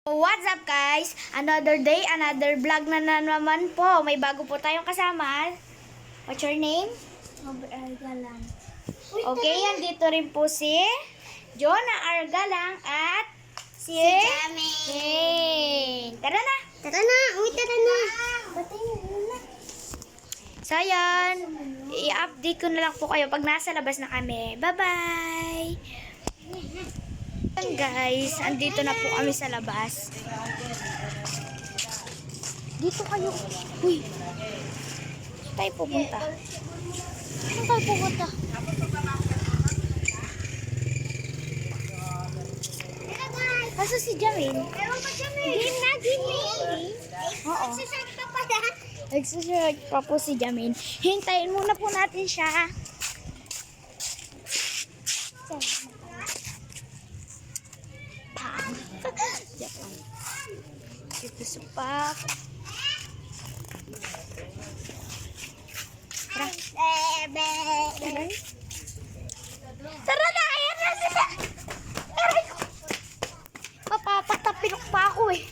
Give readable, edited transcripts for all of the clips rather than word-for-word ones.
What's up guys? Another day, another vlog na naman po. May bago po tayong kasama. What's your name? Argalang. Okay, andito rin po si Jonah Argalang at si Jane. Tara na! Tara na! Uy, tara na! Batay mo na. So yan, i-update ko na lang po kayo pag nasa labas na kami. Bye-bye! Guys, andito na po kami sa labas. Dito kayo. Uy. Saan tayo pupunta? Saan tayo pupunta? Kaso si Jamin? Ewan pa Jamin. Game na, game. Oo. Exercise pa pala. Nagsusunod pa po si Jamin. Hintayin muna po natin siya. Dito sa park. Tara. Tara na! Ayan na sila! Aray ko! Papapatapilok pa ako eh.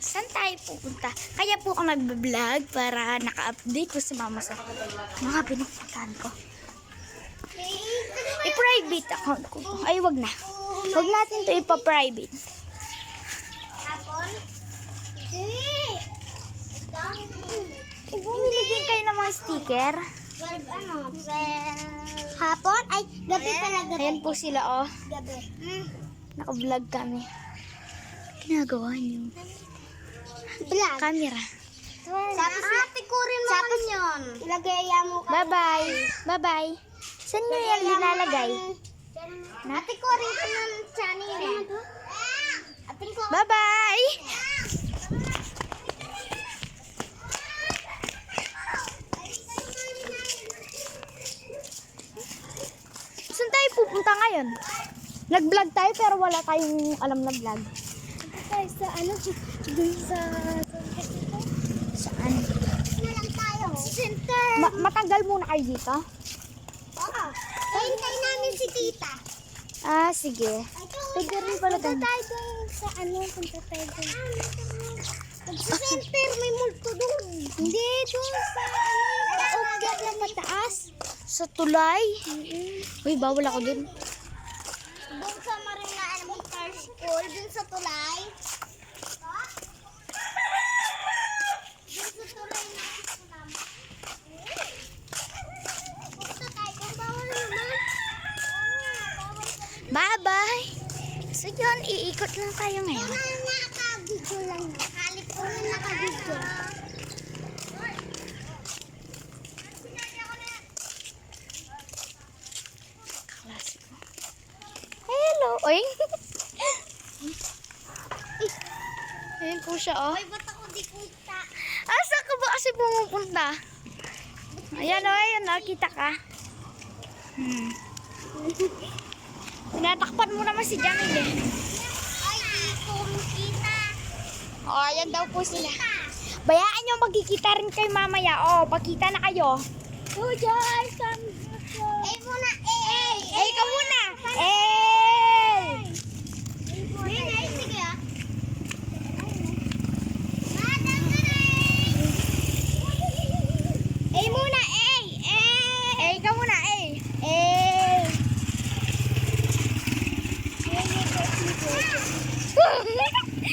Saan tayo pupunta? Kaya po ako nagbablog para naka-update ko sa mama sa mga pinupuntahan ko. I-private account ko. Ay, wag na. Wag natin to ipa-private. Bumili din kayo ng mga sticker. Hapon? Ay, gabi pala, gabi. Ayan po sila, oh. Gabi. Naka-vlog kami. Ginagawa niyo. Vlog. Camera. Tapos tikurin mo tapos yun. Ilagay mo ka. Bye-bye. Bye-bye. Saan nyo yan nilalagay? Atikurin ko ng channel eh. Ating ko. Bye-bye! Saan tayo pupunta ngayon? Nag-vlog tayo pero wala tayong alam na vlog. Tayo sa ano? Dun sa... Saan? Na lang tayo. Center. Matagal muna kayo dito? Oo. Hintay namin si tita. Ah, sige. Pwede rin pala Punta tayo. tayo dun sa ano? Punta tayo dun. Sa center, may multo dun. Hindi, dun sa ano? Ugat na mataas. Sa tulay? Uy, bawal ako dun. Dun sa Marina Elementary School, dun sa tulay. Dun sa tulay na gusto namin. Punta tayo, kung bawal naman. Bye-bye! So yun, iikot lang tayo ngayon. Naka-video lang. Halip ko na naka-video. Klasiko. Hello! Oy! Ayan po siya, oh. Ay, ba't ako di kita? Asa ka ba kasi pumupunta? Ayan, oh, ayan, nakita ka. Tinatakpan mo naman si Jamil, eh. Ay, di ko kita. Oh, ayan daw po sila. Bayaan nyo, magkikita rin kayo mamaya. Oh, pagkita na kayo. Oh, guys, eh muna, eh. Eh, ikaw muna! Eh! Sige ah. Madam ka na Eh muna, eh! Eh! Eh, ikaw muna, eh! Eh!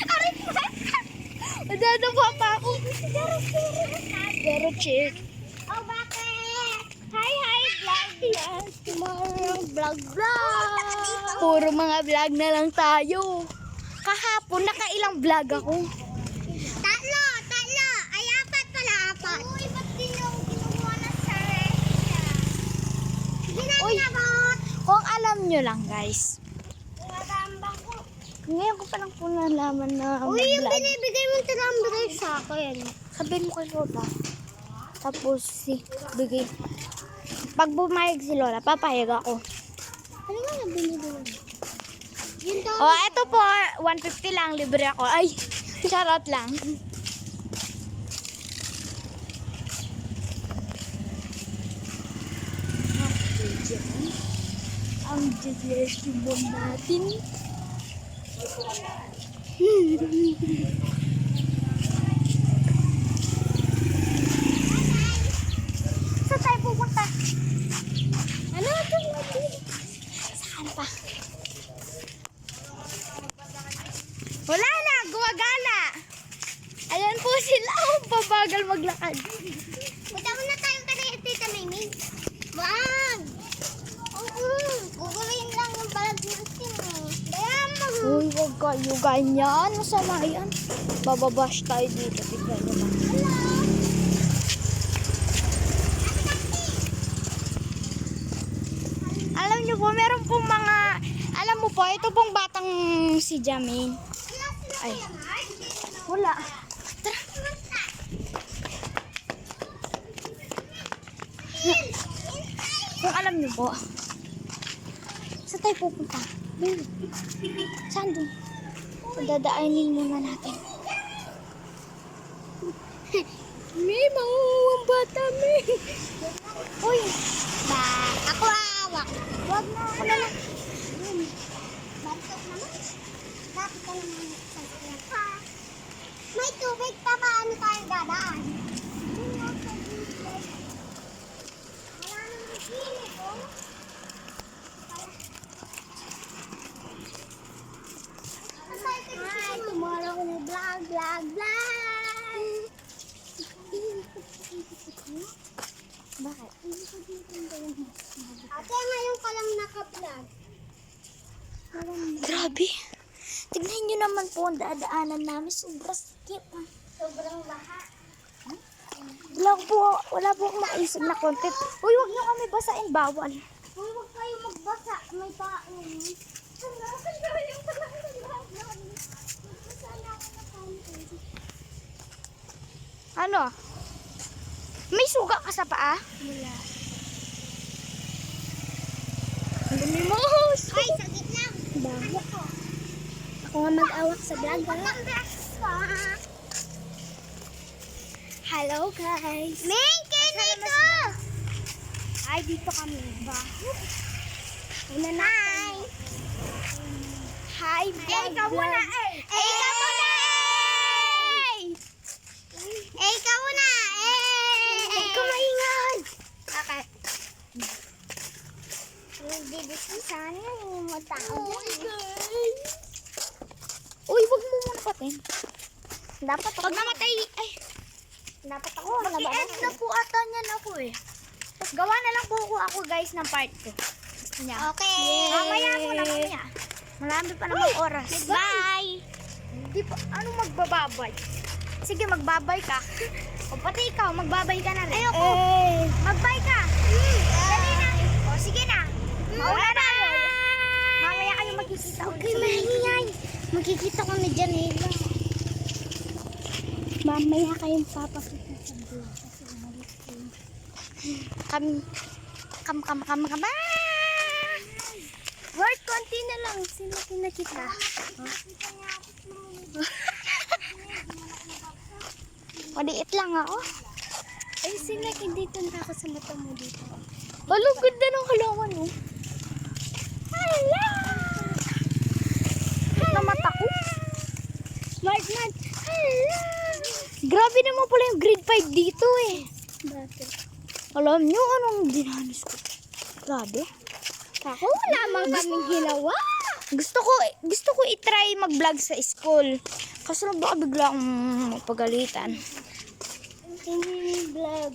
Aray pa! Nadadapa pa ako. Pero chick. Oh, bakit? Hi, vlog! Yes, tomorrow, vlog. Puro mga vlog na lang tayo. Kahapon, nakailang vlog ako. Tatlo. Ay, apat pala, apat. Uy, ba't din yung kinukuha na sa resta? Hindi na Uy. pinabot. Kung alam nyo lang, guys. Tinatambang ko. Ngayon ko pa lang po nalaman na Uy, yung mag-vlog. binibigay mong tinambay sa akin. Sabihin mo kay Lola. Tapos bigay. Pag bumayag si Lola, papayag ako. Ano nga na binibigay? Yun daw. Oh, eto po, 150 lang, libre ako. Ay, charot lang. ang Jessimon natin. Saan tayo pupunta? Ano ito natin? Saan pa? Wala na, gumagala. Ayan po sila, pabagal maglakad. Punta muna tayo kanina, Tita Mimi. Wag! Guguluhin lang yung balag natin. Dayan mo. Uy, huwag kayo ganyan. Masama yan. Bababash tayo dito. Tignan nyo lang. Alam nyo po, meron pong mga... Alam mo po, ito pong batang si Jamin. Ay. Wala. Tara. Kung alam nyo po, saan tayo pupunta? Doon. Saan doon? Dadaanin muna natin. May mga bata, may. Uy. Ba, ako hawak. Wag na. Ako na lang. Bantok naman. Bakit ka naman sasakyan pa? May tubig pa, paano tayo dadaan? Wala namang gilid, oh. Hi, tomorrow ko na vlog. Bakit? Ate, ngayon ka lang naka-vlog. Grabe. Tignan nyo naman po ang dadaanan namin. Sobrang skip. Sobrang baha. Wala po akong maisip na content. Uy, wag nyo kami basain. Bawal. Uy, huwag kayo magbasa. May pain. Ano? May suga ka sa paa? Wala. Ang dumi mo. Ay, sagit lang. Bago. Ako nga mag-awak sa vlog, ha? Hello, guys. Main, dito! Ay, dito kami. Ba? Una na. Hi, vlog. ikaw muna, eh. Ikaw muna, ikaw muna, Ikaw maingay. Bakit? Nagdidisi sana yung mga tao. Uy, wag mo muna patin. Dapat ako. Pag namatay, ay, Dapat ako. mag-i-end na po ata niyan ako eh. Tapos gawa na lang po ako guys ng part 2. Gusto niya? Okay. Mamaya muna, mamaya. Marami pa namang oras. Bye. Di pa, ano magbababay? Sige, magbabay ka. O pati ikaw, magbabay ka na rin. Ayoko. Magbay ka. Dali na. O sige na. Mauna na. Mamaya kayo magkikita Okay, ulit. mahingay. Magkikita ko na dyan, Ella. Mamaya kayong papakita sa vlog kasi umalis kayo. Kam. Word, konti na lang. Sinakin na kita. Maliit lang ako. Ay, sinakin dito na ako sa mata mo dito. Walo, ganda ng halaman mo. Hala! Na mata ko. Smart. Hala! Grabe naman pala yung grade 5 dito eh. Bakit? Alam nyo anong dinanas ko? Grabe. Ako wala mang kaming hilawa. Gusto ko i-try mag-vlog sa school. Kaso lang baka bigla akong mapagalitan. Vlog.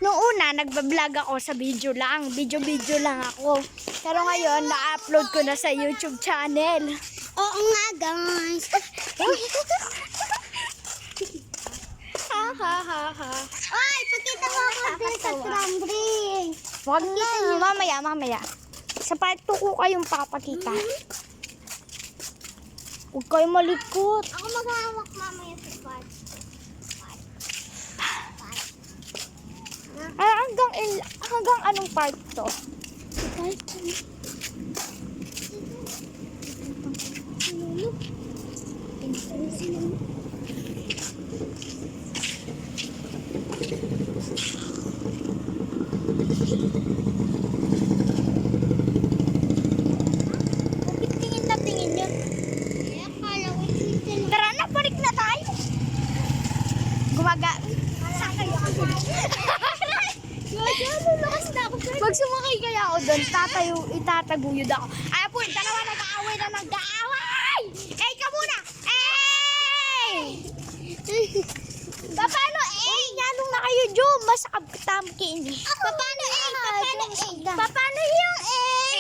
Noong una, nagbablog ako sa video lang. Video lang ako. Pero ngayon, na-upload ko na sa YouTube channel. Oo nga, guys. Ha. Ay, pakita mo ako din sa scrambling. Huwag na. Mamaya. Sa part 2 ko kayong papakita. Huwag kayong malikot. Ako maghahawak mamaya sa part. Hanggang anong part to? Part. tumataguyod ako. Ay po, dalawa nag-aaway na nag-aaway! Eh, ka muna! Eh! Paano eh? Yanong na kayo, Jo. Masakab tamkin. Paano eh? Paano yung eh?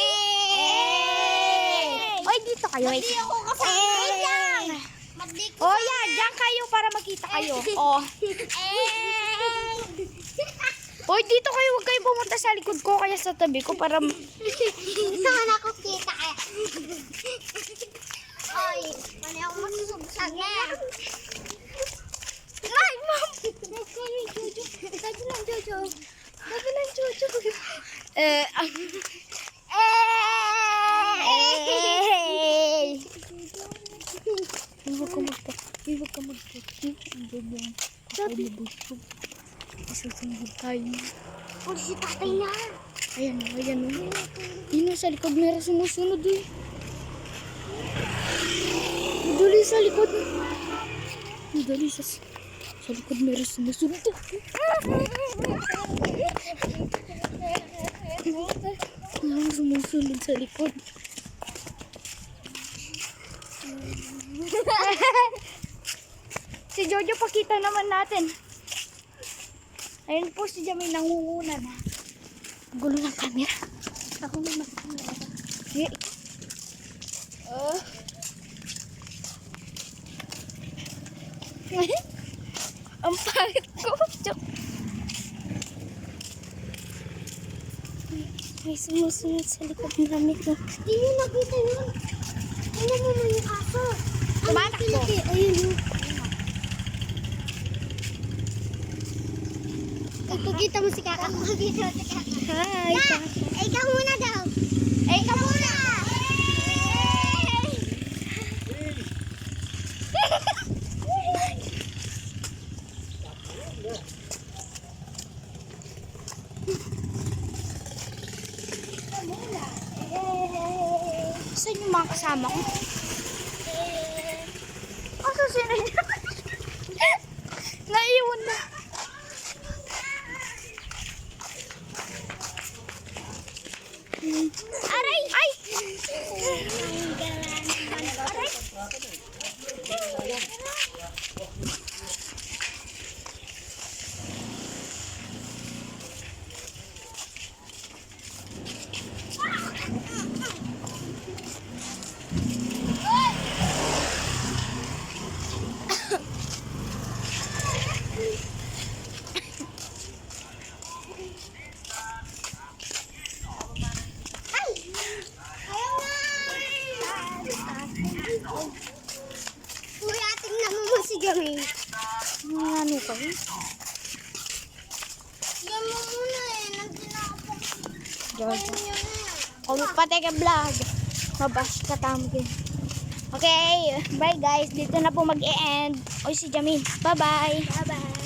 Oy, dito kayo. Hindi ako kasama yan. Oh, yeah. Diyan kayo para makita kayo. Oh. Oy, dito kayo. Huwag kayo pumunta sa likod ko kaya sa tabi ko para... Gusto ko na ako kita kaya. Oy, ano ako masusubsag na. Ay, ma'am! Sabi lang, Jojo. Sabi lang, Jojo. Huwag ka magpa. Huwag ka magpa. Sabi. Isusunod tayo. Oh, si tatay na. Ayan o, ayan o. Yun sa likod, meron sumusunod eh. Dali sa likod. Dali sa likod, meron sumusunod. Meron sumusunod sa likod. Si Jojo, pakita naman natin. Ayun po si Jamie, nangunguna na. Gulo ng camera. Ako may mag-camera. Yeah. Ang pangit ko. May sumusunod sa likod namin. Hindi nyo nakita yun. Ano mo mo yung aso? Tumatakbo. Ayun yun. Ipagkita mo si Kaka. Ipagkita mo si Kaka. Hi. Ikaw muna daw. Ikaw muna. Saan yung mga kasama ko? Asa sila niya? Naiwan na. Aray! Ay! Aray! Kuya, tingnan mo si Jamie. Ano kayo? Yan mo muna eh. Nandiyan na ako. Jojo. Yan yun eh. Kung pati ka vlog, mabash ka tamkin. Okay, bye guys. Dito na po mag-e-end. Oy, si Jamie. Bye-bye. Bye-bye.